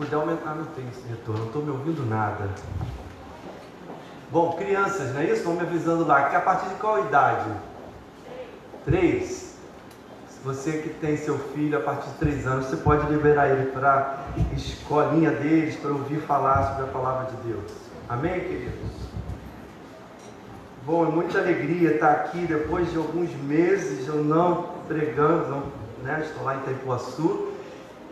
puder aumentar, não tem esse retorno, não estou me ouvindo nada. Bom, crianças, não é isso? Vão me avisando lá, que a partir de qual idade? 3. Você que tem seu filho a partir de 3 anos, você pode liberar ele para a escolinha deles, para ouvir falar sobre a palavra de Deus. Amém, queridos? Bom, é muita alegria estar aqui depois de alguns meses eu não pregando, né? Estou lá em Itaipuaçu,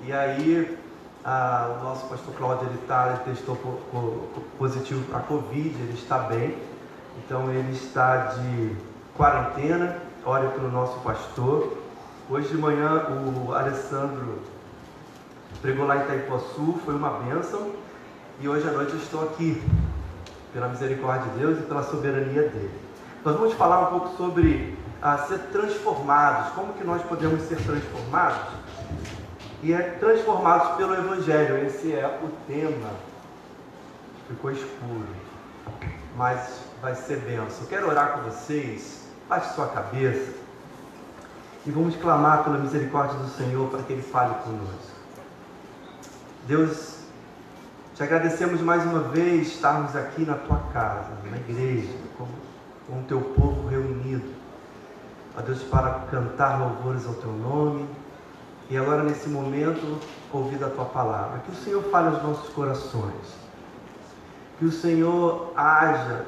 e aí o nosso pastor Cláudio, ele testou positivo para a Covid, ele está bem, então ele está de quarentena. Ore pelo nosso pastor. Hoje de manhã o Alessandro pregou lá em Itaipuaçu, foi uma bênção, e hoje à noite eu estou aqui, pela misericórdia de Deus e pela soberania dele. Nós vamos falar um pouco sobre ser transformados, como que nós podemos ser transformados, e transformados pelo Evangelho. Esse é o tema. Ficou escuro, mas vai ser bênção. Quero orar com vocês. Baixe sua cabeça e vamos clamar pela misericórdia do Senhor para que Ele fale conosco. Deus, te agradecemos mais uma vez estarmos aqui na Tua casa, na igreja, com o Teu povo reunido. Ó Deus, para cantar louvores ao Teu nome e agora nesse momento ouvir a Tua palavra. Que o Senhor fale aos nossos corações. Que o Senhor haja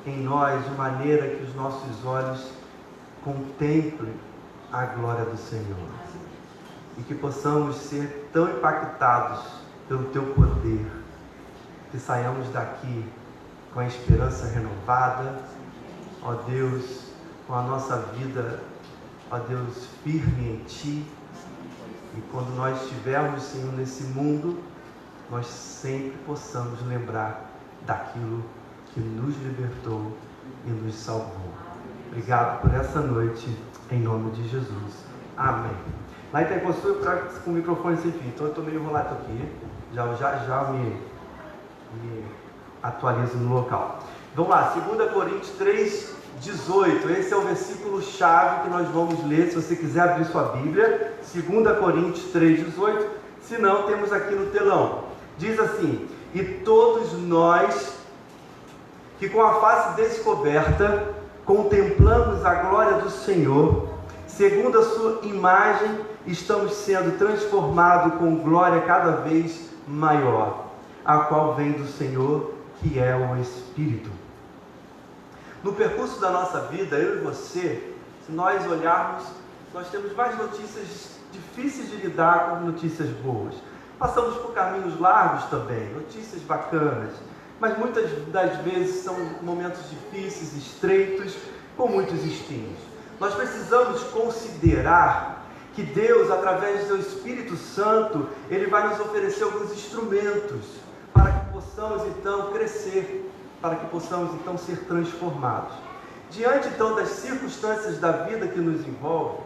em nós de maneira que os nossos olhos contemplem a glória do Senhor e que possamos ser tão impactados pelo Teu poder que saiamos daqui com a esperança renovada, ó Deus, com a nossa vida, ó Deus, firme em Ti, e quando nós estivermos, Senhor, nesse mundo, nós sempre possamos lembrar daquilo que nos libertou e nos salvou. Obrigado por essa noite, em nome de Jesus. Amém. Lá em Itaipuaçu eu trago com o microfone sem fio, então eu estou meio enrolado aqui, já me atualizo no local. Vamos lá, 2 Coríntios 3:18, esse é o versículo chave que nós vamos ler, se você quiser abrir sua Bíblia, 2 Coríntios 3:18, se não, temos aqui no telão. Diz assim: e todos nós que com a face descoberta contemplamos a glória do Senhor, segundo a sua imagem, estamos sendo transformados com glória cada vez maior, a qual vem do Senhor, que é o Espírito. No percurso da nossa vida, eu e você, se nós olharmos, nós temos várias notícias difíceis de lidar com notícias boas. Passamos por caminhos largos também, notícias bacanas, mas muitas das vezes são momentos difíceis, estreitos, com muitos espinhos. Nós precisamos considerar que Deus, através do seu Espírito Santo, Ele vai nos oferecer alguns instrumentos para que possamos então crescer, para que possamos então ser transformados. Diante então das circunstâncias da vida que nos envolve,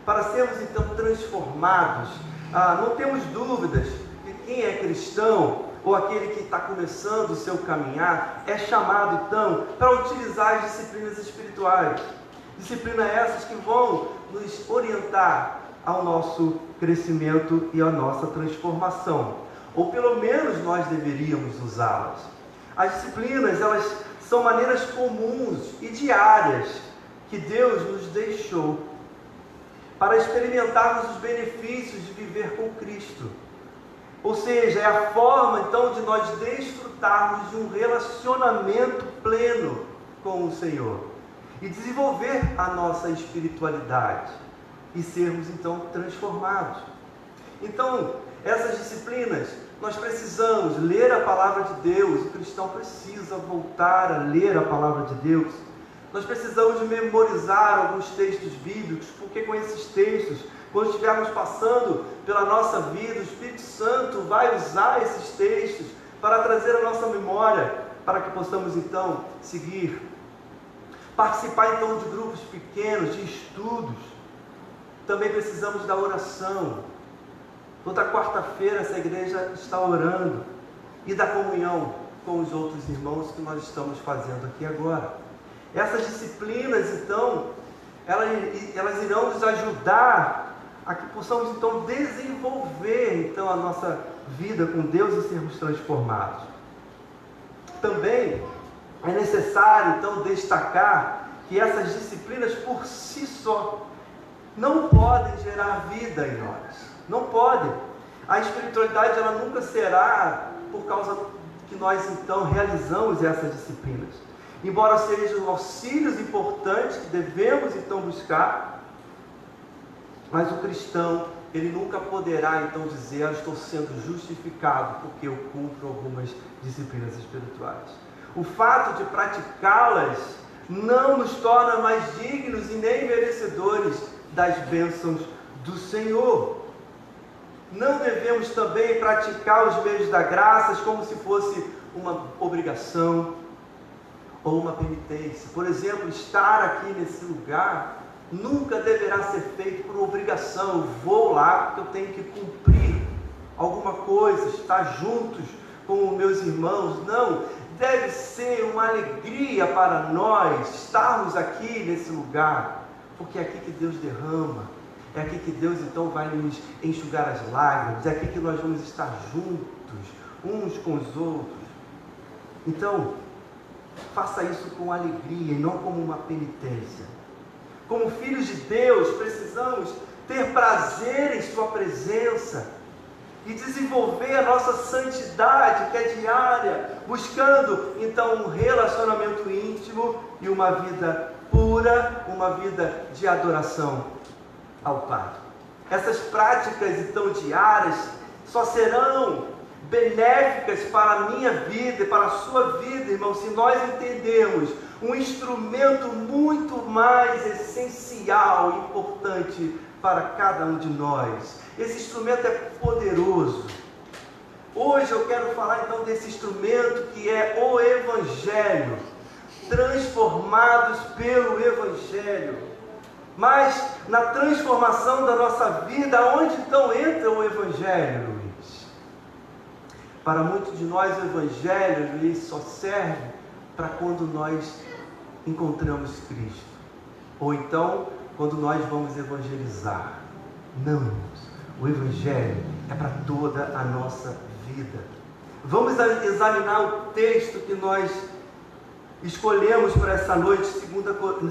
para sermos então transformados, não temos dúvidas que quem é cristão, ou aquele que está começando o seu caminhar, é chamado então para utilizar as disciplinas espirituais. Disciplinas essas que vão nos orientar ao nosso crescimento e à nossa transformação. Ou pelo menos nós deveríamos usá-las. As disciplinas, elas são maneiras comuns e diárias que Deus nos deixou para experimentarmos os benefícios de viver com Cristo. Ou seja, é a forma então de nós desfrutarmos de um relacionamento pleno com o Senhor e desenvolver a nossa espiritualidade e sermos então transformados. Então, essas disciplinas, nós precisamos ler a palavra de Deus. O cristão precisa voltar a ler a palavra de Deus. Nós precisamos de memorizar alguns textos bíblicos, porque com esses textos, quando estivermos passando pela nossa vida, o Espírito Santo vai usar esses textos para trazer a nossa memória, para que possamos então seguir. Participar então de grupos pequenos, de estudos. Também precisamos da oração. Toda quarta-feira essa igreja está orando. E da comunhão com os outros irmãos que nós estamos fazendo aqui agora. Essas disciplinas então, elas irão nos ajudar a que possamos então desenvolver viver então a nossa vida com Deus e sermos transformados. Também é necessário então destacar que essas disciplinas por si só não podem gerar vida em nós. Não podem. A espiritualidade ela nunca será por causa que nós então realizamos essas disciplinas. Embora sejam auxílios importantes que devemos então buscar, mas o cristão, ele nunca poderá então dizer: eu estou sendo justificado porque eu cumpro algumas disciplinas espirituais. O fato de praticá-las não nos torna mais dignos e nem merecedores das bênçãos do Senhor. Não devemos também praticar os meios da graça como se fosse uma obrigação ou uma penitência. Por exemplo, estar aqui nesse lugar nunca deverá ser feito por obrigação. Eu vou lá porque eu tenho que cumprir alguma coisa, estar juntos com os meus irmãos. Não, deve ser uma alegria para nós estarmos aqui nesse lugar, porque é aqui que Deus derrama, é aqui que Deus então vai nos enxugar as lágrimas, é aqui que nós vamos estar juntos, uns com os outros. Então, faça isso com alegria e não como uma penitência. Como filhos de Deus, precisamos ter prazer em sua presença e desenvolver a nossa santidade, que é diária, buscando então um relacionamento íntimo e uma vida pura, uma vida de adoração ao Pai. Essas práticas então diárias só serão benéficas para a minha vida e para a sua vida, irmão, se nós entendermos um instrumento muito mais essencial e importante para cada um de nós. Esse instrumento é poderoso. Hoje eu quero falar então desse instrumento que é o Evangelho, transformados pelo Evangelho. Mas na transformação da nossa vida, onde então entra o Evangelho, Luiz? Para muitos de nós o Evangelho, Luiz, só serve para quando nós encontramos Cristo, ou então quando nós vamos evangelizar. Não, irmãos, o Evangelho é para toda a nossa vida. Vamos examinar o texto que nós escolhemos para essa noite,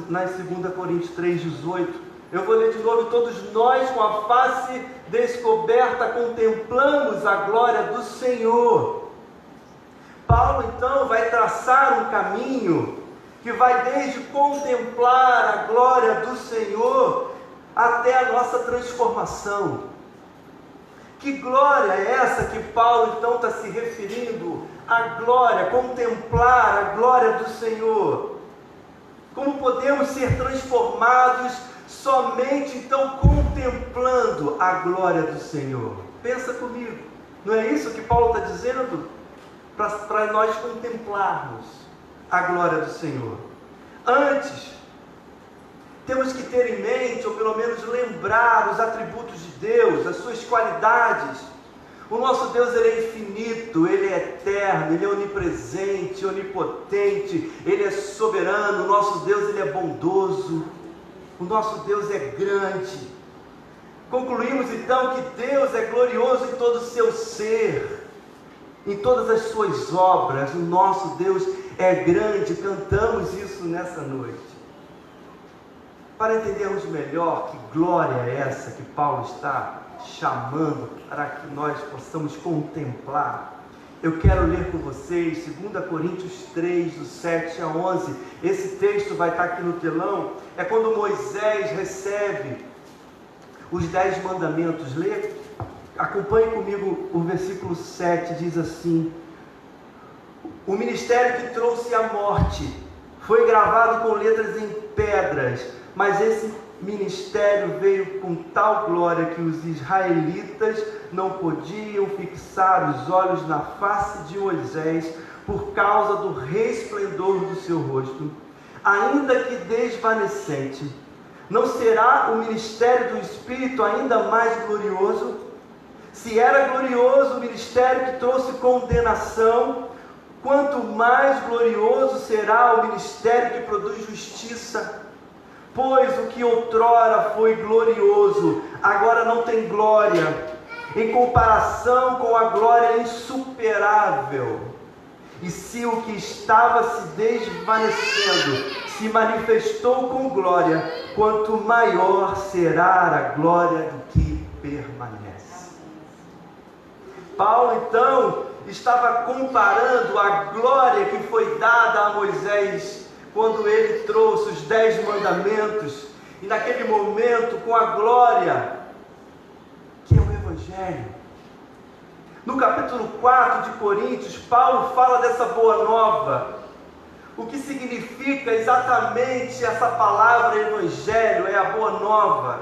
na 2 Coríntios 3,18. Eu vou ler de novo. Todos nós, com a face descoberta, contemplamos a glória do Senhor. Paulo então vai traçar um caminho que vai desde contemplar a glória do Senhor até a nossa transformação. Que glória é essa que Paulo então está se referindo? A glória, contemplar a glória do Senhor. Como podemos ser transformados somente então contemplando a glória do Senhor? Pensa comigo, não é isso que Paulo está dizendo? Para nós contemplarmos a glória do Senhor. Antes, temos que ter em mente, ou pelo menos lembrar, os atributos de Deus, as suas qualidades. O nosso Deus, ele é infinito, ele é eterno, ele é onipresente, onipotente, ele é soberano. O nosso Deus, ele é bondoso, o nosso Deus é grande. Concluímos então que Deus é glorioso em todo o seu ser, em todas as suas obras. O nosso Deus é grande. Cantamos isso nessa noite. Para entendermos melhor que glória é essa que Paulo está chamando para que nós possamos contemplar, eu quero ler com vocês 2 Coríntios 3, do 7 a 11. Esse texto vai estar aqui no telão. É quando Moisés recebe os 10 mandamentos. Lê, acompanhe comigo o versículo 7, diz assim: o ministério que trouxe a morte foi gravado com letras em pedras, mas esse ministério veio com tal glória que os israelitas não podiam fixar os olhos na face de Moisés por causa do resplendor do seu rosto, ainda que desvanecente. Não será o ministério do Espírito ainda mais glorioso? Se era glorioso o ministério que trouxe condenação, quanto mais glorioso será o ministério que produz justiça. Pois o que outrora foi glorioso, agora não tem glória, em comparação com a glória insuperável. E se o que estava se desvanecendo se manifestou com glória, quanto maior será a glória do que permanece. Paulo, então, estava comparando a glória que foi dada a Moisés quando ele trouxe os 10 mandamentos, e naquele momento com a glória que é o Evangelho. No capítulo 4 de Coríntios, Paulo fala dessa boa nova. O que significa exatamente essa palavra Evangelho, é a boa nova.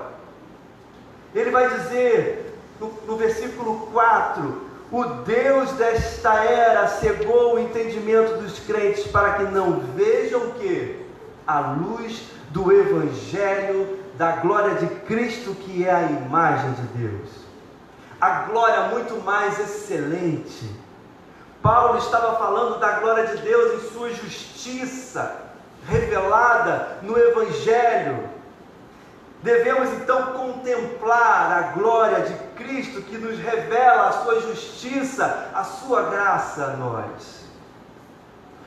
Ele vai dizer no versículo 4: o Deus desta era cegou o entendimento dos crentes para que não vejam o quê? A luz do Evangelho da glória de Cristo, que é a imagem de Deus. A glória muito mais excelente. Paulo estava falando da glória de Deus em sua justiça, revelada no Evangelho. Devemos então contemplar a glória de Cristo, que nos revela a sua justiça, a sua graça a nós.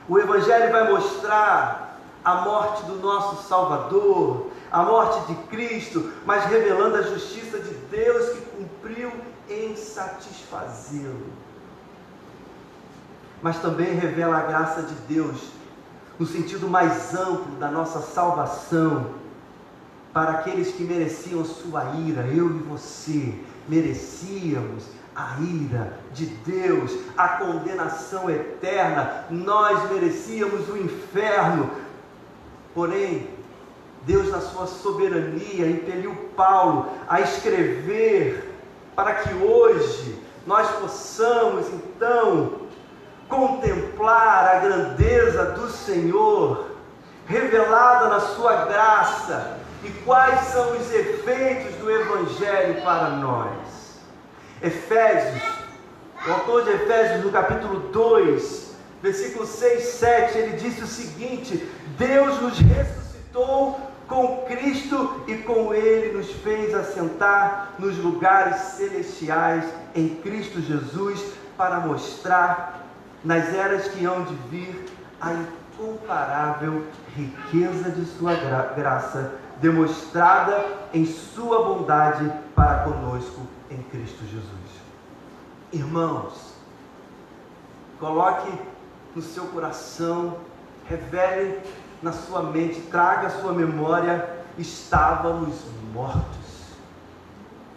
O Evangelho vai mostrar a morte do nosso Salvador, a morte de Cristo, mas revelando a justiça de Deus que cumpriu em satisfazê-lo. Mas também revela a graça de Deus, no sentido mais amplo da nossa salvação, para aqueles que mereciam sua ira. Eu e você merecíamos a ira de Deus, a condenação eterna. Nós merecíamos o inferno. Porém, Deus, na sua soberania, impeliu Paulo a escrever para que hoje nós possamos então contemplar a grandeza do Senhor, revelada na sua graça, e quais são os efeitos do Evangelho para nós. Efésios, o autor de Efésios, no capítulo 2, versículo 6, 7, ele disse o seguinte: Deus nos ressuscitou com Cristo e com Ele nos fez assentar nos lugares celestiais em Cristo Jesus, para mostrar nas eras que hão de vir a incomparável riqueza de sua graça, demonstrada em sua bondade para conosco em Cristo Jesus. Irmãos, coloque no seu coração, revele na sua mente, traga à sua memória: estávamos mortos,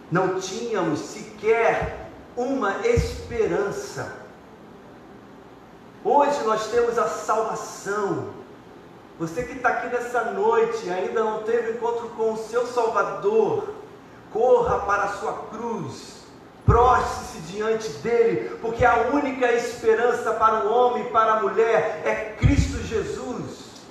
não tínhamos sequer uma esperança. Hoje nós temos a salvação. Você que está aqui nessa noite, ainda não teve encontro com o seu Salvador, corra para a sua cruz, prostre-se diante dele, porque a única esperança para o homem e para a mulher é Cristo Jesus,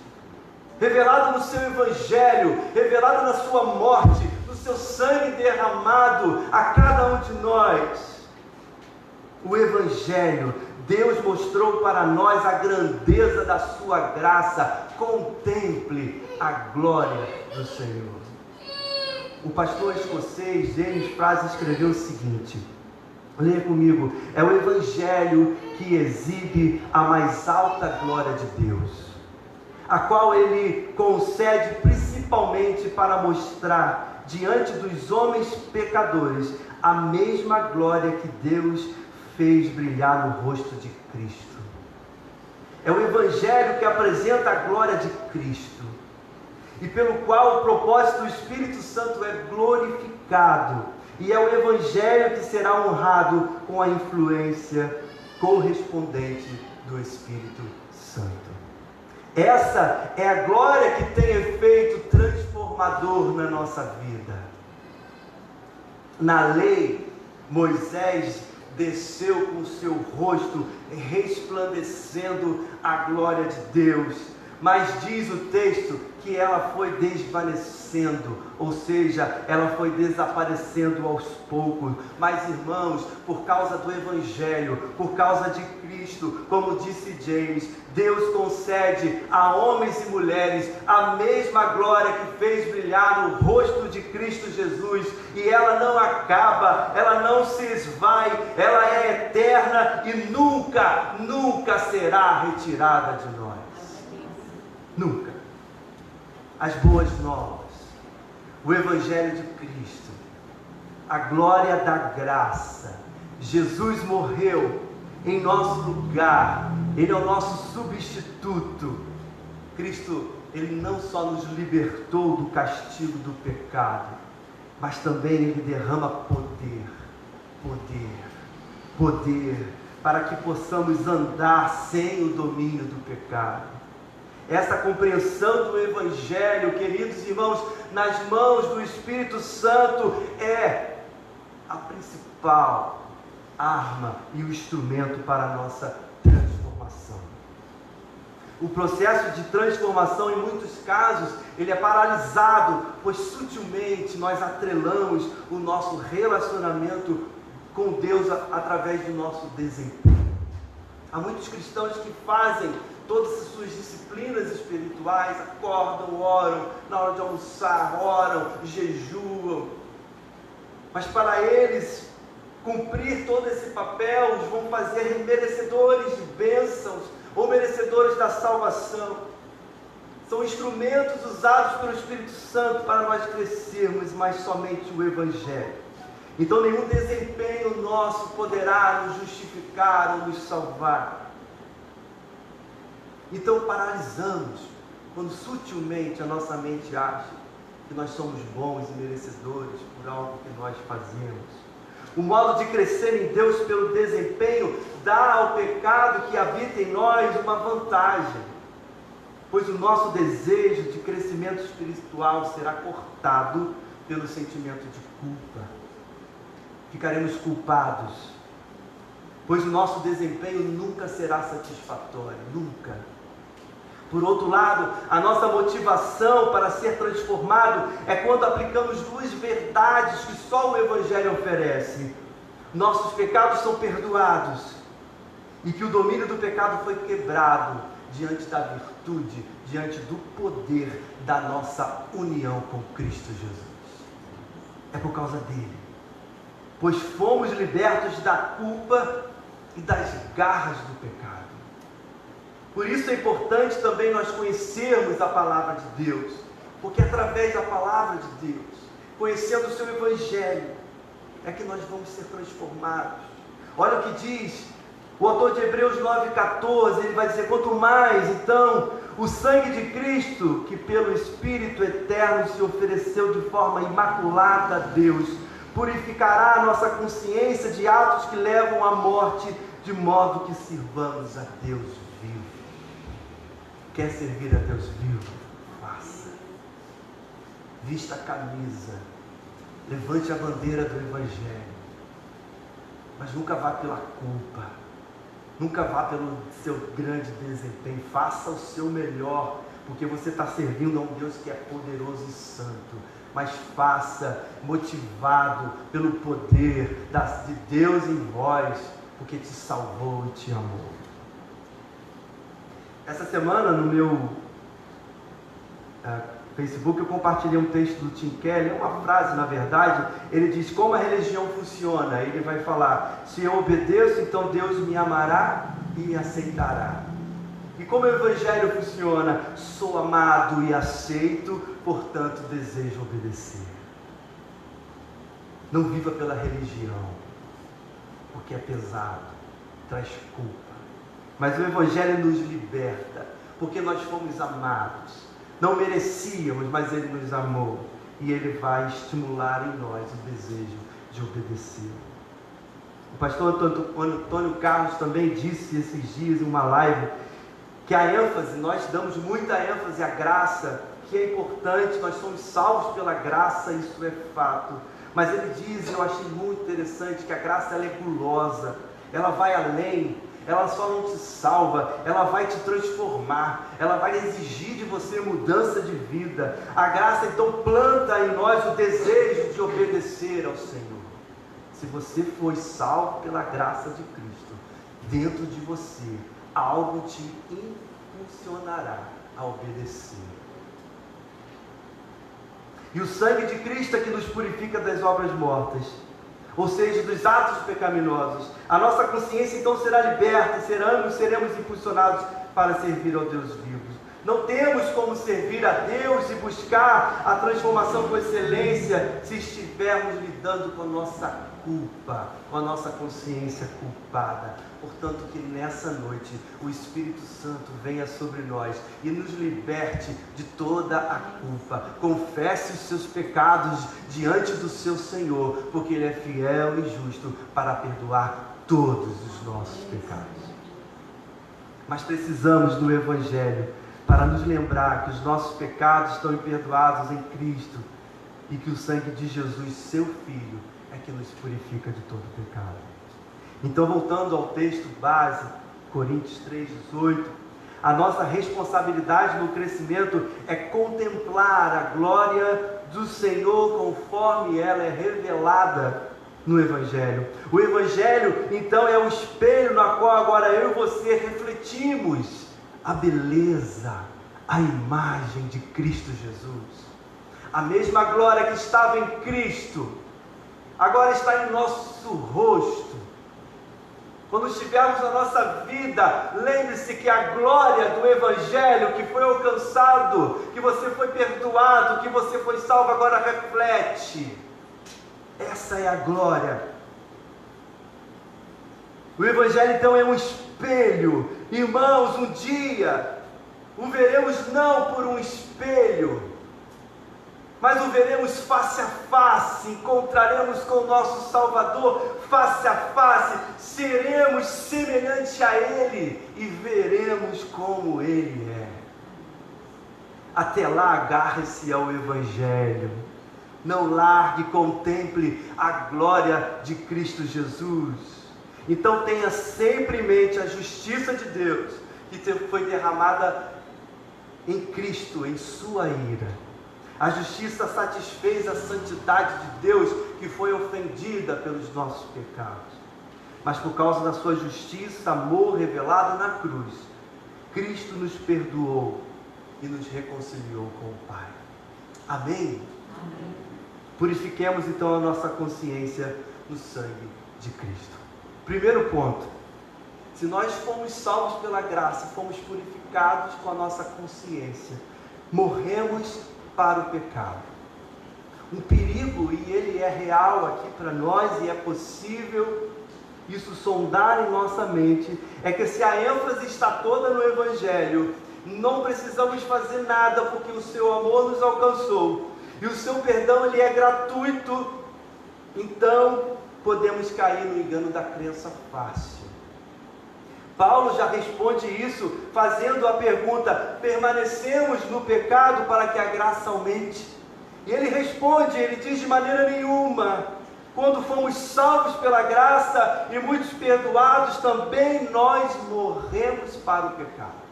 revelado no seu Evangelho, revelado na sua morte, no seu sangue derramado a cada um de nós. O Evangelho, Deus mostrou para nós a grandeza da sua graça. Contemple a glória do Senhor. O pastor escocês James Frase escreveu o seguinte: leia comigo: é o Evangelho que exibe a mais alta glória de Deus, a qual ele concede principalmente para mostrar diante dos homens pecadores a mesma glória que Deus fez brilhar no rosto de Cristo. É o Evangelho que apresenta a glória de Cristo, e pelo qual o propósito do Espírito Santo é glorificado, e é o Evangelho que será honrado com a influência correspondente do Espírito Santo. Essa é a glória que tem efeito transformador na nossa vida. Na lei, Moisés desceu com o seu rosto resplandecendo a glória de Deus, mas diz o texto que ela foi desvanecida. enfraquecendo, ou seja, ela foi desaparecendo aos poucos. Mas, irmãos, por causa do Evangelho, por causa de Cristo, como disse James, Deus concede a homens e mulheres a mesma glória que fez brilhar no rosto de Cristo Jesus, e ela não acaba, ela não se esvai, ela é eterna e nunca, nunca será retirada de nós. Nunca. As boas novas, o Evangelho de Cristo, a glória da graça. Jesus morreu em nosso lugar, Ele é o nosso substituto. Cristo, Ele não só nos libertou do castigo do pecado, mas também Ele derrama poder, para que possamos andar sem o domínio do pecado. Essa compreensão do Evangelho, queridos irmãos, nas mãos do Espírito Santo, é a principal arma e o instrumento para a nossa transformação. O processo de transformação, em muitos casos, ele é paralisado, pois sutilmente nós atrelamos o nosso relacionamento com Deus através do nosso desempenho. Há muitos cristãos que fazem todas as suas disciplinas espirituais, acordam, oram, na hora de almoçar, oram, jejuam, mas para eles cumprir todo esse papel, os vão fazer merecedores de bênçãos, ou merecedores da salvação. São instrumentos usados pelo Espírito Santo para nós crescermos, mas somente o Evangelho. Então nenhum desempenho nosso poderá nos justificar ou nos salvar. Então paralisamos quando sutilmente a nossa mente acha que nós somos bons e merecedores por algo que nós fazemos. O modo de crescer em Deus pelo desempenho dá ao pecado que habita em nós uma vantagem, pois o nosso desejo de crescimento espiritual será cortado pelo sentimento de culpa. Ficaremos culpados, pois o nosso desempenho nunca será satisfatório, nunca. Por outro lado, a nossa motivação para ser transformado é quando aplicamos duas verdades que só o Evangelho oferece. Nossos pecados são perdoados e que o domínio do pecado foi quebrado diante da virtude, diante do poder da nossa união com Cristo Jesus. É por causa dele, pois fomos libertos da culpa e das garras do pecado. Por isso é importante também nós conhecermos a palavra de Deus, porque através da palavra de Deus, conhecendo o seu Evangelho, é que nós vamos ser transformados. Olha o que diz o autor de Hebreus 9,14, ele vai dizer: quanto mais então o sangue de Cristo, que pelo Espírito eterno se ofereceu de forma imaculada a Deus, purificará a nossa consciência de atos que levam à morte, de modo que sirvamos a Deus vivo. Quer servir a Deus vivo? Faça. Vista a camisa. Levante a bandeira do Evangelho. Mas nunca vá pela culpa. Nunca vá pelo seu grande desempenho. Faça o seu melhor, porque você está servindo a um Deus que é poderoso e santo. Mas faça motivado pelo poder de Deus em vós, porque te salvou e te amou. Essa semana no meu Facebook eu compartilhei um texto do Tim Keller, uma frase na verdade. Ele diz como a religião funciona. Ele vai falar: se eu obedeço, então Deus me amará e me aceitará. E como o Evangelho funciona? Sou amado e aceito, portanto desejo obedecer. Não viva pela religião, porque é pesado, traz culpa. Mas o Evangelho nos liberta, porque nós fomos amados. Não merecíamos, mas Ele nos amou. E Ele vai estimular em nós o desejo de obedecer. O pastor Antônio Carlos também disse esses dias em uma live que a ênfase, nós damos muita ênfase à graça, que é importante, nós somos salvos pela graça, isso é fato. Mas ele diz, eu achei muito interessante, que a graça ela é gulosa, ela vai além. ela só não te salva, ela vai te transformar, ela vai exigir de você mudança de vida. A graça então planta em nós o desejo de obedecer ao Senhor. Se você foi salvo pela graça de Cristo, dentro de você algo te impulsionará a obedecer. E o sangue de Cristo é que nos purifica das obras mortas, ou seja, dos atos pecaminosos. A nossa consciência então será liberta e seremos impulsionados para servir ao Deus vivo. Não temos como servir a Deus e buscar a transformação com excelência se estivermos lidando com a nossa culpa, com a nossa consciência culpada. Portanto, que nessa noite o Espírito Santo venha sobre nós e nos liberte de toda a culpa. Confesse os seus pecados diante do seu Senhor, porque Ele é fiel e justo para perdoar todos os nossos pecados. Mas precisamos do Evangelho para nos lembrar que os nossos pecados estão perdoados em Cristo e que o sangue de Jesus, seu Filho, é que nos purifica de todo pecado. Então, voltando ao texto base, Coríntios 3:18, a nossa responsabilidade no crescimento é contemplar a glória do Senhor conforme ela é revelada no Evangelho. O Evangelho, então, é o espelho na qual agora eu e você refletimos a beleza, a imagem de Cristo Jesus. A mesma glória que estava em Cristo, agora está em nosso rosto. Quando estivermos na nossa vida, lembre-se que a glória do Evangelho que foi alcançado, que você foi perdoado, que você foi salvo, agora reflete. Essa é a glória. O Evangelho então é um espelho. Irmãos, um dia o veremos não por um espelho, mas o veremos face a face, encontraremos com o nosso Salvador face a face, seremos semelhante a Ele e veremos como Ele é. Até lá, agarre-se ao Evangelho, não largue, contemple a glória de Cristo Jesus. Então tenha sempre em mente a justiça de Deus, que foi derramada em Cristo, em sua ira. A justiça satisfez a santidade de Deus, que foi ofendida pelos nossos pecados. Mas por causa da sua justiça, amor revelado na cruz, Cristo nos perdoou e nos reconciliou com o Pai. Amém? Amém. Purifiquemos então a nossa consciência no sangue de Cristo. Primeiro ponto: se nós fomos salvos pela graça, fomos purificados com a nossa consciência, morremos para o pecado. Um perigo, e ele é real aqui para nós, e é possível isso sondar em nossa mente, é que se a ênfase está toda no Evangelho, não precisamos fazer nada, porque o seu amor nos alcançou, e o seu perdão ele é gratuito. Então podemos cair no engano da crença fácil. Paulo já responde isso fazendo a pergunta: permanecemos no pecado para que a graça aumente? E ele responde, ele diz: de maneira nenhuma. Quando fomos salvos pela graça e muitos perdoados, também nós morremos para o pecado.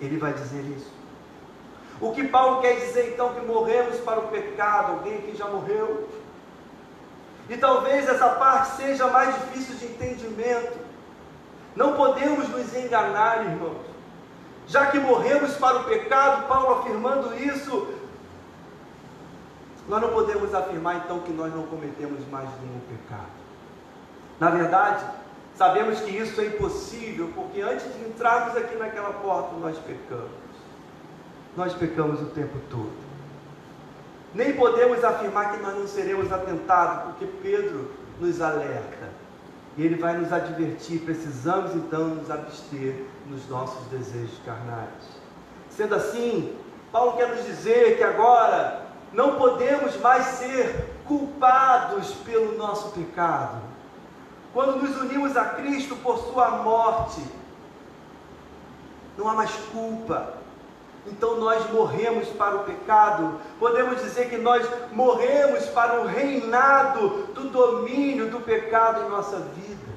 Ele vai dizer isso. O que Paulo quer dizer então que morremos para o pecado? Alguém aqui já morreu? E talvez essa parte seja mais difícil de entendimento. Não podemos nos enganar, irmãos. Já que morremos para o pecado, Paulo afirmando isso, nós não podemos afirmar então que nós não cometemos mais nenhum pecado. Na verdade, sabemos que isso é impossível, porque antes de entrarmos aqui naquela porta, nós pecamos. Nós pecamos o tempo todo. Nem podemos afirmar que nós não seremos atentados, porque Pedro nos alerta. E ele vai nos advertir, precisamos então nos abster nos nossos desejos carnais. Sendo assim, Paulo quer nos dizer que agora não podemos mais ser culpados pelo nosso pecado. Quando nos unimos a Cristo por sua morte, não há mais culpa. Então nós morremos para o pecado. Podemos dizer que nós morremos para o reinado do domínio do pecado em nossa vida.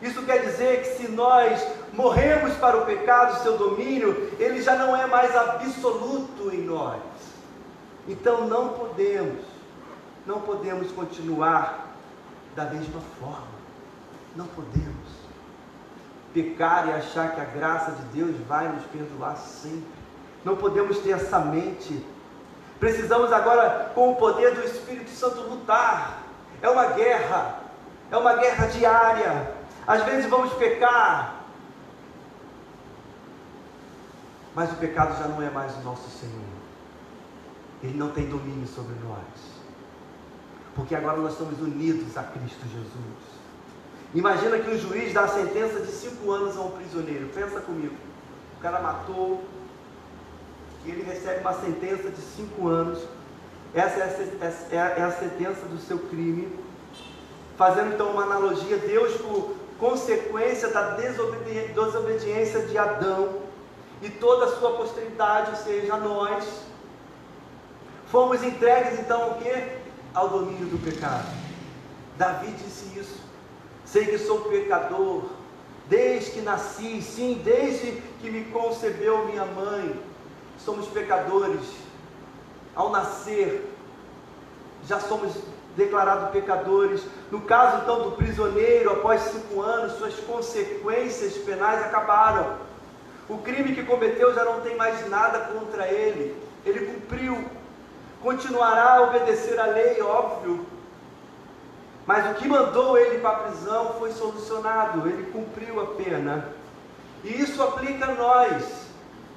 Isso quer dizer que se nós morremos para o pecado, seu domínio, ele já não é mais absoluto em nós. Então não podemos continuar da mesma forma. Não podemos pecar e achar que a graça de Deus vai nos perdoar sempre. Não podemos ter essa mente. Precisamos agora, com o poder do Espírito Santo, lutar. É uma guerra diária. Às vezes vamos pecar, mas o pecado já não é mais o nosso Senhor. Ele não tem domínio sobre nós, porque agora nós estamos unidos a Cristo Jesus. Imagina que um juiz dá a sentença de 5 anos a um prisioneiro. Pensa comigo, o cara matou, e ele recebe uma sentença de 5 anos. Essa é a sentença do seu crime. Fazendo então uma analogia, Deus, por consequência da desobediência de Adão e toda a sua posteridade, ou seja, nós, fomos entregues então ao quê? Ao domínio do pecado. Davi disse isso: sei que sou pecador, desde que nasci, sim, desde que me concebeu minha mãe. Somos pecadores, ao nascer, já somos declarados pecadores. No caso então do prisioneiro, após 5 anos, suas consequências penais acabaram. O crime que cometeu já não tem mais nada contra ele. Ele cumpriu, continuará a obedecer à lei, óbvio, mas o que mandou ele para a prisão foi solucionado. Ele cumpriu a pena, e isso aplica a nós.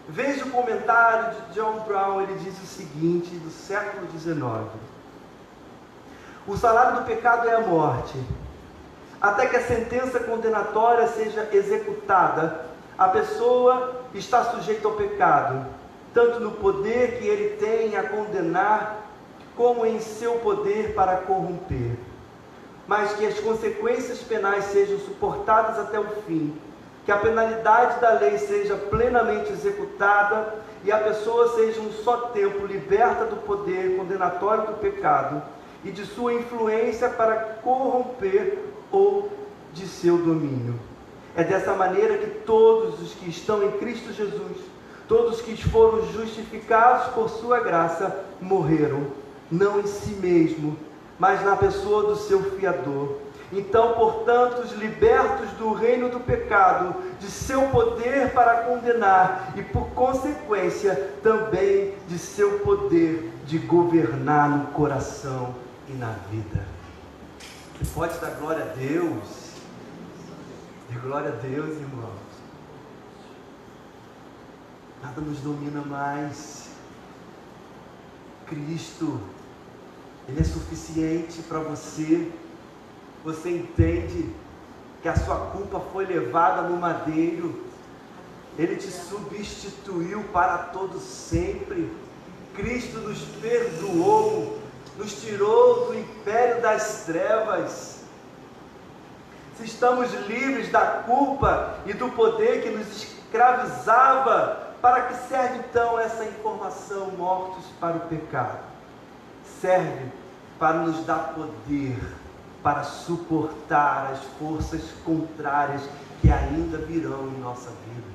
Veja o comentário de John Brown. Ele diz o seguinte, do século XIX: o salário do pecado é a morte. Até que a sentença condenatória seja executada, a pessoa está sujeita ao pecado, tanto no poder que ele tem a condenar, como em seu poder para corromper. Mas que as consequências penais sejam suportadas até o fim, que a penalidade da lei seja plenamente executada e a pessoa seja um só tempo liberta do poder condenatório do pecado e de sua influência para corromper ou de seu domínio. É dessa maneira que todos os que estão em Cristo Jesus, todos que foram justificados por sua graça, morreram, não em si mesmo, mas na pessoa do seu fiador. Então, portanto, os libertos do reino do pecado, de seu poder para condenar e, por consequência, também de seu poder de governar no coração e na vida. Que pode dar glória a Deus. Dê glória a Deus, irmãos. Nada nos domina mais. Cristo, Ele é suficiente para você. Você entende que a sua culpa foi levada no madeiro. Ele te substituiu para todo sempre. Cristo nos perdoou, nos tirou do império das trevas. Se estamos livres da culpa e do poder que nos escravizava, para que serve então essa informação? Mortos para o pecado. Serve para nos dar poder para suportar as forças contrárias que ainda virão em nossa vida.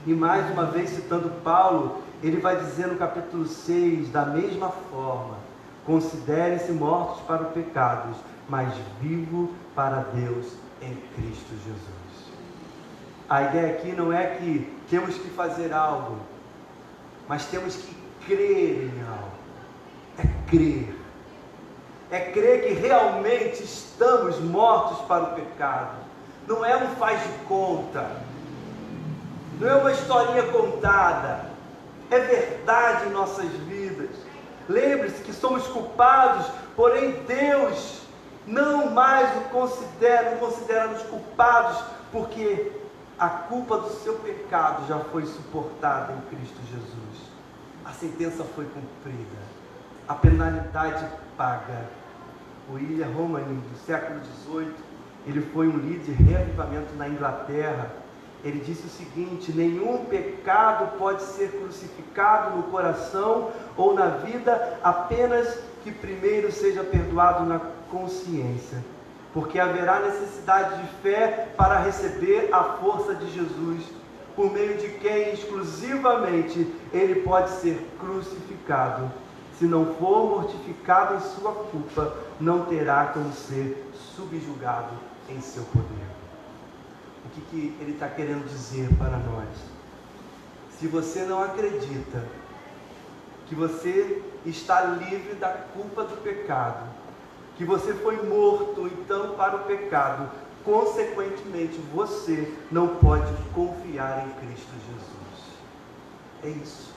E mais uma vez, citando Paulo, ele vai dizer no capítulo 6, da mesma forma: considerem-se mortos para o pecado, mas vivos para Deus em Cristo Jesus. A ideia aqui não é que temos que fazer algo, mas temos que crer em algo. É crer. É crer que realmente estamos mortos para o pecado. Não é um faz de conta, não é uma historinha contada, é verdade em nossas vidas. Lembre-se que somos culpados, porém Deus não mais nos considera-nos culpados, porque a culpa do seu pecado já foi suportada em Cristo Jesus. A sentença foi cumprida, a penalidade paga. O William Romani, do século XVIII, ele foi um líder de reavivamento na Inglaterra. Ele disse o seguinte: nenhum pecado pode ser crucificado no coração ou na vida, apenas que primeiro seja perdoado na consciência. porque haverá necessidade de fé para receber a força de Jesus, por meio de quem exclusivamente ele pode ser crucificado. Se não for mortificado em sua culpa, não terá como ser subjugado em seu poder. O que ele está querendo dizer para nós? Se você não acredita que você está livre da culpa do pecado, que você foi morto então para o pecado, consequentemente você não pode confiar em Cristo Jesus. É isso.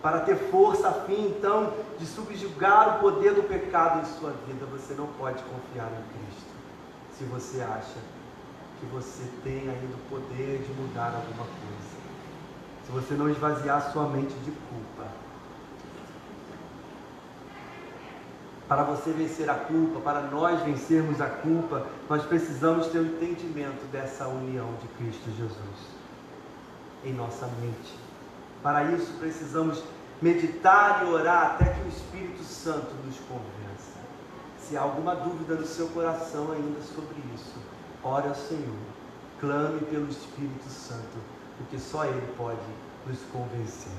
Para ter força a fim então de subjugar o poder do pecado em sua vida, você não pode confiar em Cristo. Se você acha que você tem ainda o poder de mudar alguma coisa, se você não esvaziar sua mente de culpa. Para você vencer a culpa, para nós vencermos a culpa, nós precisamos ter o entendimento dessa união de Cristo Jesus em nossa mente. Para isso precisamos meditar e orar até que o Espírito Santo nos convença. Se há alguma dúvida no seu coração ainda sobre isso, ore ao Senhor, clame pelo Espírito Santo, porque só Ele pode nos convencer.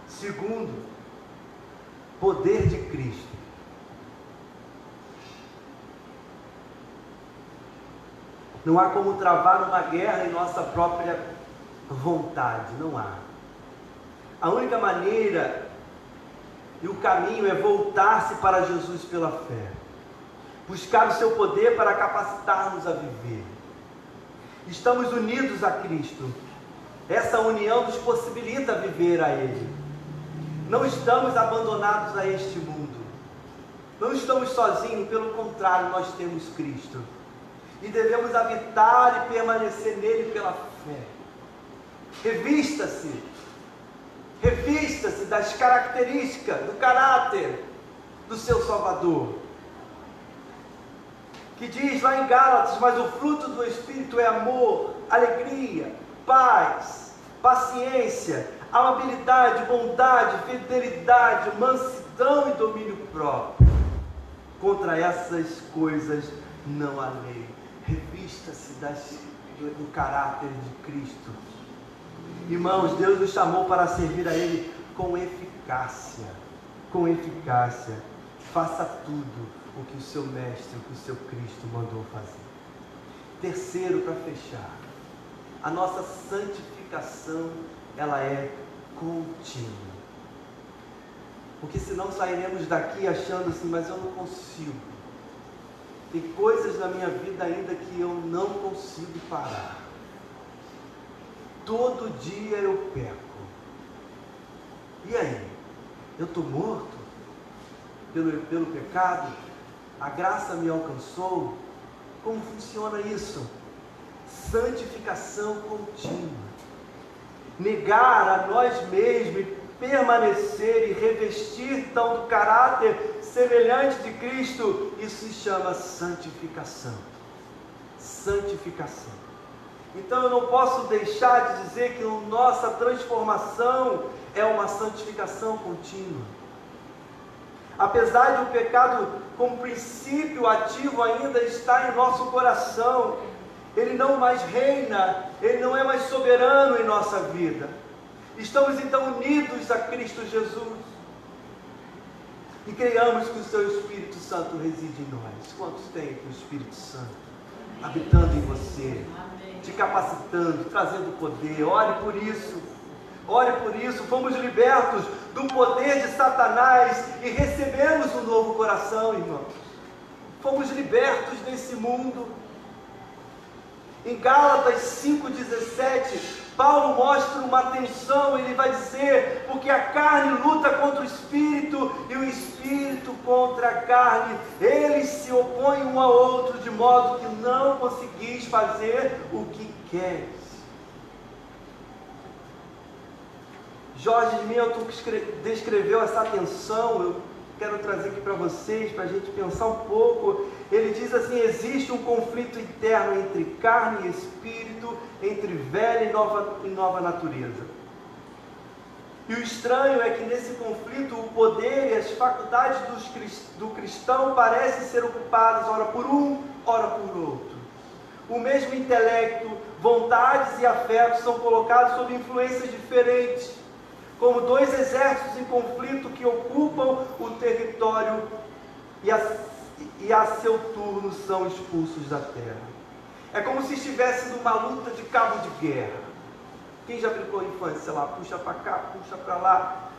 Segundo, poder de Cristo. Não há como travar uma guerra em nossa própria vontade, não há. A única maneira e o caminho é voltar-se para Jesus pela fé, buscar o seu poder para capacitar-nos a viver. Estamos unidos a Cristo, essa união nos possibilita viver a Ele. Não estamos abandonados a este mundo, não estamos sozinhos, pelo contrário, nós temos Cristo. E devemos habitar e permanecer nele pela fé. Revista-se das características, do caráter do seu Salvador. Que diz lá em Gálatas, mas o fruto do Espírito é amor, alegria, paz, paciência, amabilidade, bondade, fidelidade, mansidão e domínio próprio. Contra essas coisas não há lei. Revista-se do caráter de Cristo. Irmãos, Deus nos chamou para servir a Ele com eficácia. Com eficácia. Faça tudo o que o seu Mestre, o que o seu Cristo mandou fazer. Terceiro, para fechar, a nossa santificação, ela é contínua. Porque senão sairemos daqui achando assim, mas eu não consigo. Tem coisas na minha vida ainda que eu não consigo parar. Todo dia eu peco. E aí? Eu estou morto pelo pecado? A graça me alcançou? Como funciona isso? Santificação contínua. Negar a nós mesmos e permanecer e revestir então do caráter semelhante de Cristo, isso se chama santificação. Santificação. Então eu não posso deixar de dizer que a nossa transformação é uma santificação contínua. Apesar de o pecado como princípio ativo ainda estar em nosso coração, ele não mais reina, ele não é mais soberano em nossa vida. Estamos então unidos a Cristo Jesus e creiamos que o seu Espírito Santo reside em nós. Quantos tem o Espírito Santo habitando em você, te capacitando, trazendo poder? Ore por isso. Ore por isso. Fomos libertos do poder de Satanás e recebemos um novo coração, irmãos. Fomos libertos desse mundo. Em Gálatas 5,17, Paulo mostra uma tensão. Ele vai dizer, porque a carne luta contra o Espírito e o Espírito contra a carne. Eles se opõem um ao outro, de modo que não conseguis fazer o que queres. George Milton descreveu essa tensão. Eu quero trazer aqui para vocês, para a gente pensar um pouco. Ele diz assim: existe um conflito interno entre carne e espírito, entre velha e nova natureza. E o estranho é que nesse conflito o poder e as faculdades do cristão parecem ser ocupadas ora por um, ora por outro. O mesmo intelecto, vontades e afetos são colocados sob influências diferentes, como dois exércitos em conflito que ocupam o território e a seu turno são expulsos da terra. É como se estivesse numa luta de cabo de guerra. Quem já brincou em infância, sei lá, puxa para cá, puxa para lá,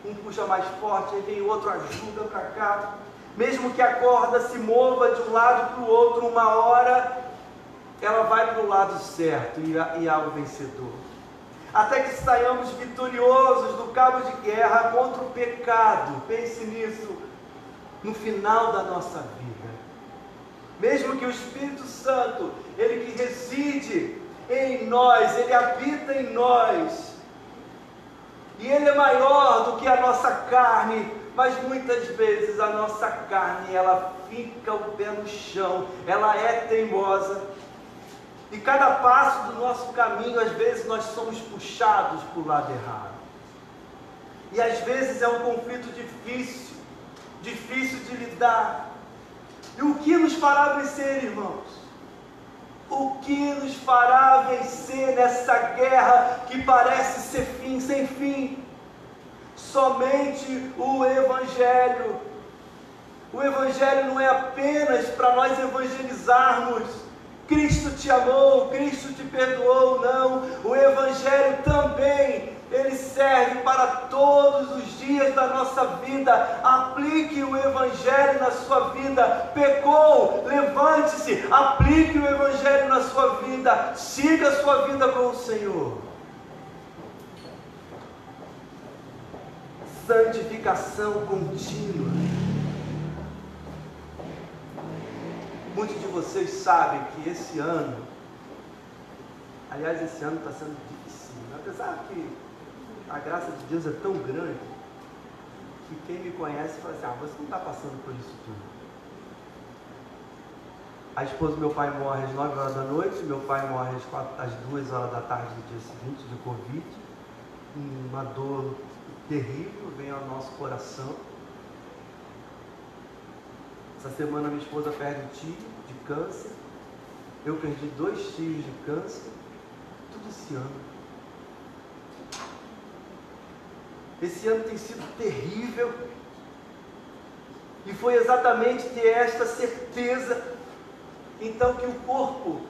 um puxa mais forte, aí vem o outro, ajuda para cá. Mesmo que a corda se mova de um lado para o outro, uma hora ela vai para o lado certo e há o vencedor. Até que saiamos vitoriosos do cabo de guerra contra o pecado. Pense nisso, no final da nossa vida. Mesmo que o Espírito Santo, Ele que reside em nós, Ele habita em nós, e Ele é maior do que a nossa carne, mas muitas vezes a nossa carne, ela fica o pé no chão, ela é teimosa, e cada passo do nosso caminho, às vezes nós somos puxados para o lado errado, e às vezes é um conflito difícil de lidar. E o que nos fará vencer, irmãos? O que nos fará vencer nessa guerra que parece ser sem fim? Somente o Evangelho. O Evangelho não é apenas para nós evangelizarmos. Cristo te amou, Cristo te perdoou, não. O Evangelho também, ele serve para todos os dias da nossa vida. Aplique o Evangelho na sua vida. Pecou, levante-se, aplique o Evangelho na sua vida. Siga a sua vida com o Senhor. Santificação contínua. Muitos de vocês sabem que esse ano, aliás, esse ano está sendo difícil, apesar que a graça de Deus é tão grande, que quem me conhece fala assim, você não está passando por isso tudo. A esposa do meu pai morre às 9 horas da noite, meu pai morre às 2 horas da tarde do dia seguinte, de Covid, uma dor terrível vem ao nosso coração. Essa semana minha esposa perde um tio de câncer, eu perdi 2 tios de câncer, tudo esse ano. Esse ano tem sido terrível, e foi exatamente ter esta certeza, então, que o corpo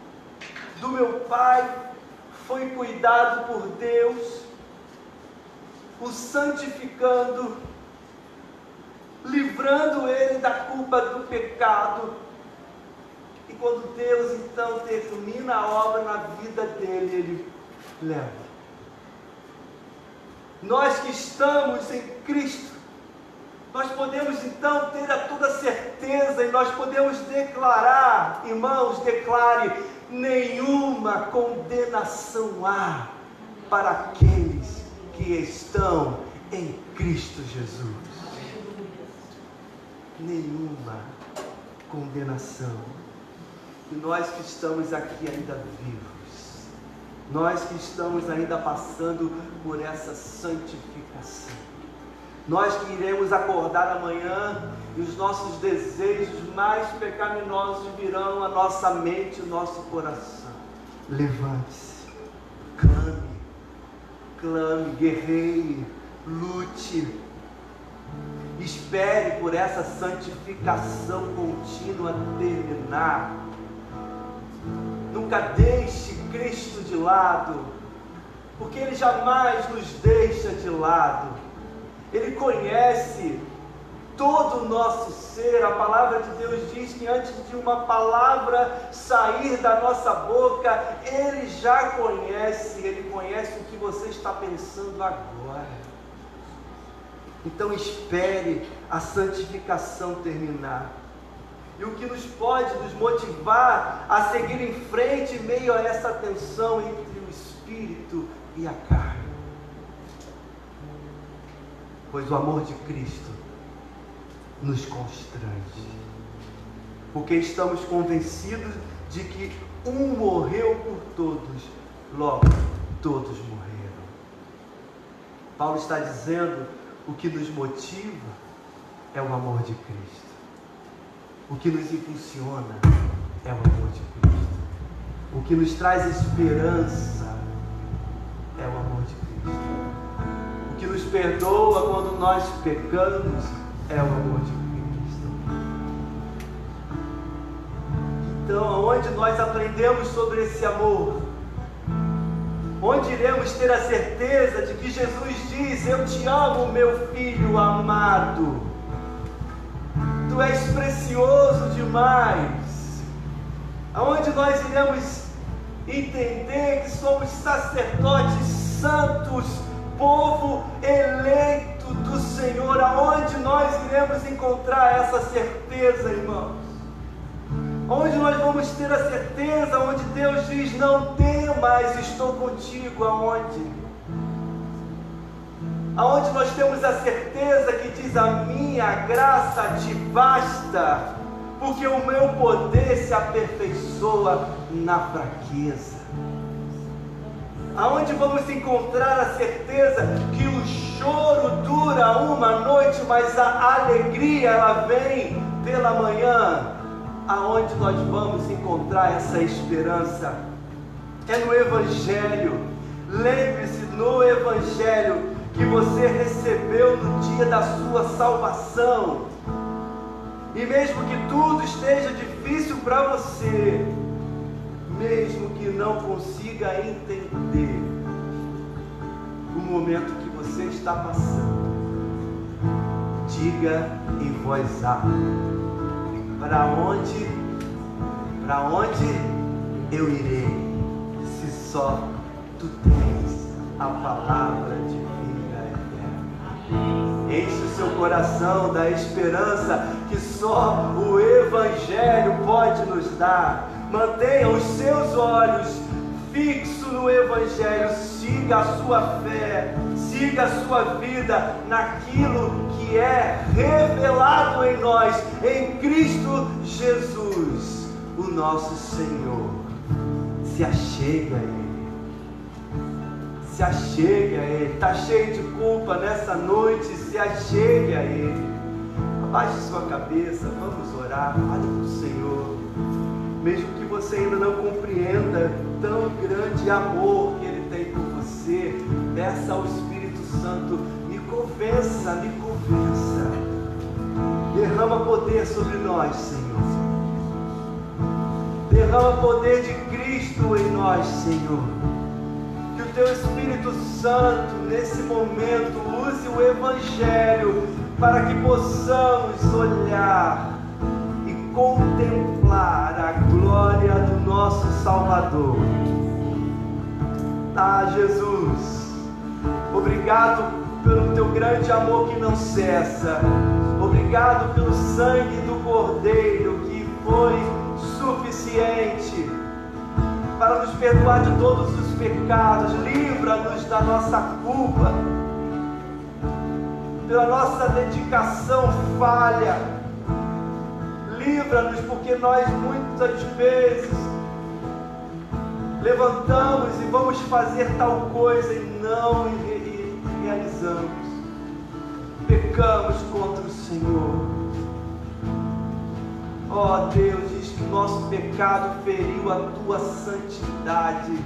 do meu pai foi cuidado por Deus, o santificando, livrando ele da culpa do pecado. E quando Deus então termina a obra na vida dele, ele leva. Nós que estamos em Cristo, nós podemos então ter a toda certeza, e nós podemos declarar, irmãos, declare: nenhuma condenação há para aqueles que estão em Cristo Jesus. Nenhuma condenação. E nós que estamos aqui ainda vivos, nós que estamos ainda passando por essa santificação, nós que iremos acordar amanhã e os nossos desejos mais pecaminosos virão à nossa mente e ao nosso coração. Levante-se, clame, guerreie, lute, espere por essa santificação contínua terminar. Nunca deixe Cristo de lado, porque Ele jamais nos deixa de lado. Ele conhece todo o nosso ser. A palavra de Deus diz que antes de uma palavra sair da nossa boca, Ele já conhece. Ele conhece o que você está pensando agora. Então espere a santificação terminar. E o que nos pode nos motivar a seguir em frente em meio a essa tensão entre o Espírito e a carne? Pois o amor de Cristo nos constrange, porque estamos convencidos de que um morreu por todos, logo todos morreram. Paulo está dizendo: o que nos motiva é o amor de Cristo. O que nos impulsiona é o amor de Cristo. O que nos traz esperança é o amor de Cristo. O que nos perdoa quando nós pecamos é o amor de Cristo. Então, aonde nós aprendemos sobre esse amor? Onde iremos ter a certeza de que Jesus diz: eu te amo, meu filho amado, tu és precioso demais? Aonde nós iremos entender que somos sacerdotes santos, povo eleito do Senhor? Aonde nós iremos encontrar essa certeza, irmãos? Onde nós vamos ter a certeza, onde Deus diz: não temas, estou contigo? Aonde? Aonde nós temos a certeza que diz: a minha graça te basta, porque o meu poder se aperfeiçoa na fraqueza. Aonde vamos encontrar a certeza que o choro dura uma noite, mas a alegria ela vem pela manhã? Aonde nós vamos encontrar essa esperança? É no Evangelho. Lembre-se, no Evangelho que você recebeu no dia da sua salvação. E mesmo que tudo esteja difícil para você, mesmo que não consiga entender o momento que você está passando, diga em voz alta: para onde eu irei, se só tu tens a palavra de vida eterna? Enche o seu coração da esperança que só o Evangelho pode nos dar. Mantenha os seus olhos fixos no Evangelho. Siga a sua fé, siga a sua vida naquilo que é revelado em nós, em Cristo Jesus, o nosso Senhor. Se achegue a Ele. Se achegue a Ele. Está cheio de culpa nessa noite? Se achegue a Ele. Abaixe sua cabeça, vamos orar. Fale para o Senhor. Mesmo que você ainda não compreenda tão grande amor que Ele tem por você, peça ao Espírito Santo: me convença, me convença. Derrama poder sobre nós, Senhor. Derrama poder de Cristo em nós, Senhor. Que o Teu Espírito Santo, nesse momento, use o Evangelho para que possamos olhar e contemplar a glória do nosso Salvador. Ah, Jesus, obrigado pelo Teu grande amor que não cessa. Obrigado pelo sangue do Cordeiro que foi suficiente para nos perdoar de todos os pecados. Livra-nos da nossa culpa, pela nossa dedicação falha. Livra-nos porque nós muitas vezes levantamos e vamos fazer tal coisa e não realizamos. Pecamos contra o Senhor. Ó Deus, diz que o nosso pecado feriu a Tua santidade.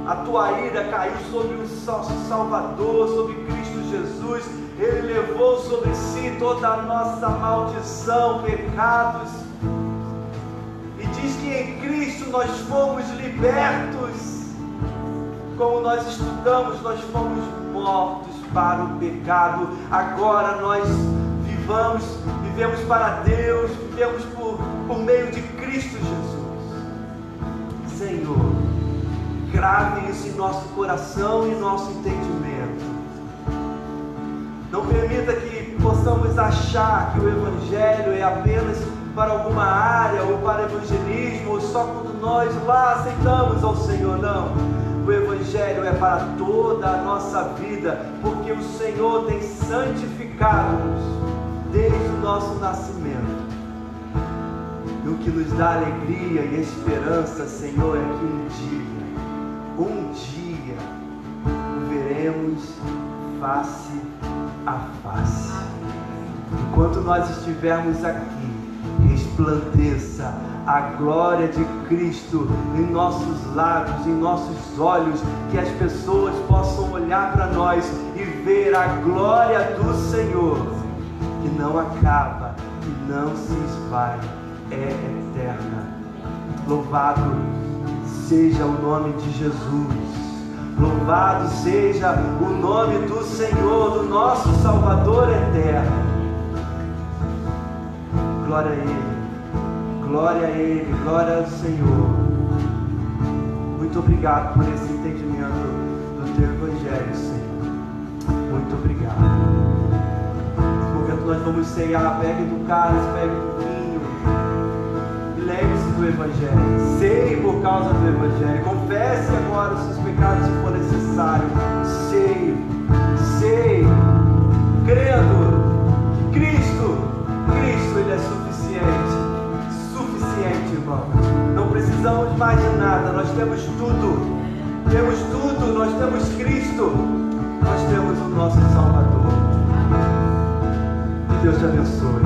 A Tua ira caiu sobre o nosso Salvador, sobre Cristo Jesus. Ele levou sobre si toda a nossa maldição, pecados. E diz que em Cristo nós fomos libertos. Como nós estudamos, nós fomos mortos para o pecado. Agora nós vivemos para Deus, vivemos por meio de Cristo Jesus. Senhor, grave isso em nosso coração e nosso entendimento. Não permita que possamos achar que o Evangelho é apenas para alguma área, ou para evangelismo, ou só quando nós lá aceitamos ao Senhor. Não, o Evangelho é para toda a nossa vida, porque o Senhor tem santificado-nos desde o nosso nascimento. E o que nos dá alegria e esperança, Senhor, é que um dia veremos face a face. Enquanto nós estivermos aqui, resplandeça a glória de Cristo em nossos lábios, em nossos olhos, que as pessoas possam olhar para nós e ver a glória do Senhor, que não acaba, que não se esvai, é eterna. Louvado seja o nome de Jesus. Louvado seja o nome do Senhor, do nosso Salvador eterno. Glória a Ele, glória a Ele, glória ao Senhor. Muito obrigado por esse entendimento do Teu Evangelho, Senhor. Muito obrigado. Nesse momento nós vamos ceiar. Pegue do cálice, pegue do vinho e lembre-se do Evangelho. Ceie por causa do Evangelho. Confesse agora os seus pecados se for necessário. Ceie, crendo que Cristo, Ele é suficiente, irmão. Não precisamos mais de nada, nós temos tudo, nós temos Cristo, nós temos o nosso Salvador. Que Deus te abençoe.